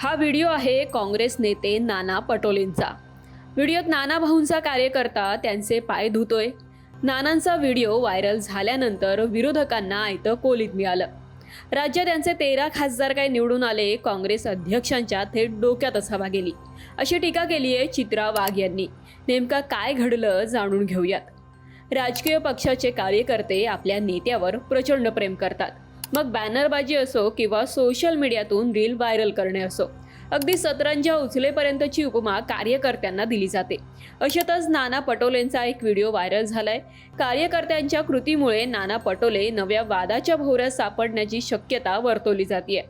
हा व्हिडिओ आहे काँग्रेस नेते नाना पटोलेंचा। व्हिडिओत नाना भाऊंचा कार्यकर्ता त्यांचे पाय धुतोय। नानांचा व्हिडिओ व्हायरल झाल्यानंतर विरोधकांना आयतं कोलीत मिळालं। राज्यात त्यांचे 13 खासदार काय निवडून आले, काँग्रेस अध्यक्षांच्या थेट डोक्यातच हवा गेली, अशी टीका केली आहे चित्रा वाघ यांनी। नेमका काय घडलं जाणून घेऊयात। राजकीय पक्षाचे कार्यकर्ते आपल्या नेत्यावर प्रचंड प्रेम करतात, मग बॅनरबाजी असो किंवा सोशल मीडियातून रील व्हायरल करणे असो, अगदी सतरंजा उचलेपर्यंतची उपमा कार्यकर्त्यांना दिली जाते। अशातच नाना पटोलेंचा एक व्हिडिओ व्हायरल झालाय। कार्यकर्त्यांच्या कृतीमुळे नाना पटोले नव्या वादाच्या भोवऱ्यात सापडण्याची शक्यता वर्तवली जाते।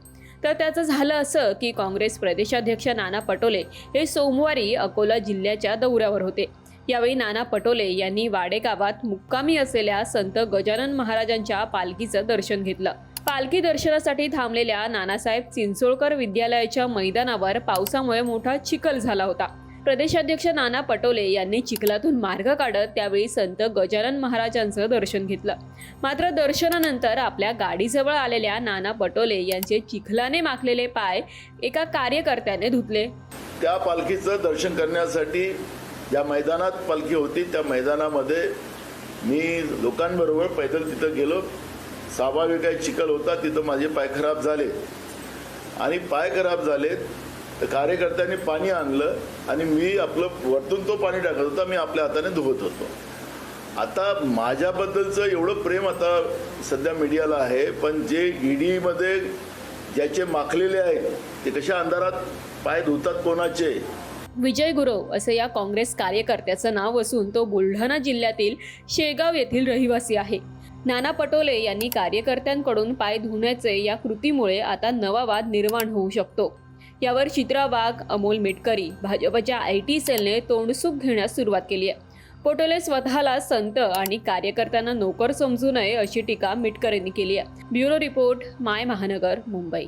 तर त्याचं झालं असं की काँग्रेस प्रदेशाध्यक्ष नाना पटोले हे सोमवारी अकोला जिल्ह्याच्या दौऱ्यावर होते। यावेळी नाना पटोले यांनी वाडे गावात मुक्कामी असलेल्या संत गजानन महाराजांच्या पालखीचं दर्शन घेतलं। पालखी दर्शनासाठी थांबलेल्या नानासाहेब चिंचोळकर विद्यालयाच्या मैदानावर पावसामुळे मोठा चिखल झाला होता। प्रदेशाध्यक्ष नाना पटोले यांनी चिखलातून मार्ग काढत त्यावेळी संत गजानन महाराजांचं दर्शन घेतलं। मात्र दर्शनानंतर आपल्या गाडीजवळ आलेल्या नाना पटोले यांचे चिखलाने माखलेले पाय एका कार्यकर्त्याने धुतले। त्या पालखीचं दर्शन करण्यासाठी ज्या मैदानात पालखी होती त्या मैदानामध्ये मी लोकांबरोबर पैदल तिथं गेलो। स्वाभाविक आहे, चिखल होता, तिथं माझे पाय खराब झाले आणि पाय खराब झाले तर कार्यकर्त्यांनी पाणी आणलं आणि मी आपलं वरतून तो पाणी टाकत होता, मी आपल्या हाताने धुवत होतो। आता माझ्याबद्दलचं एवढं प्रेम आता सध्या मीडियाला आहे, पण जे ईडीमध्ये ज्याचे माखलेले आहेत ते कशा अंधारात पाय धुतात कोणाचे। विजय गुरव असं या काँग्रेस कार्यकर्त्याचं नाव असून तो बुलढाणा जिल्ह्यातील शेगाव येथील रहिवासी आहे। नाना पटोले यांनी कार्यकर्त्यांकडून पाय धुण्याचे या कृतीमुळे आता नवा वाद निर्माण होऊ शकतो। यावर चित्रा वाघ, अमोल मिटकरी, भाजपच्या IT सेलने तोंडसुख घेण्यास सुरुवात केली आहे। पटोले स्वतःला संत आणि कार्यकर्त्यांना नोकर समजू नये अशी टीका मिटकरींनी केली आहे। ब्युरो रिपोर्ट, माय महानगर, मुंबई।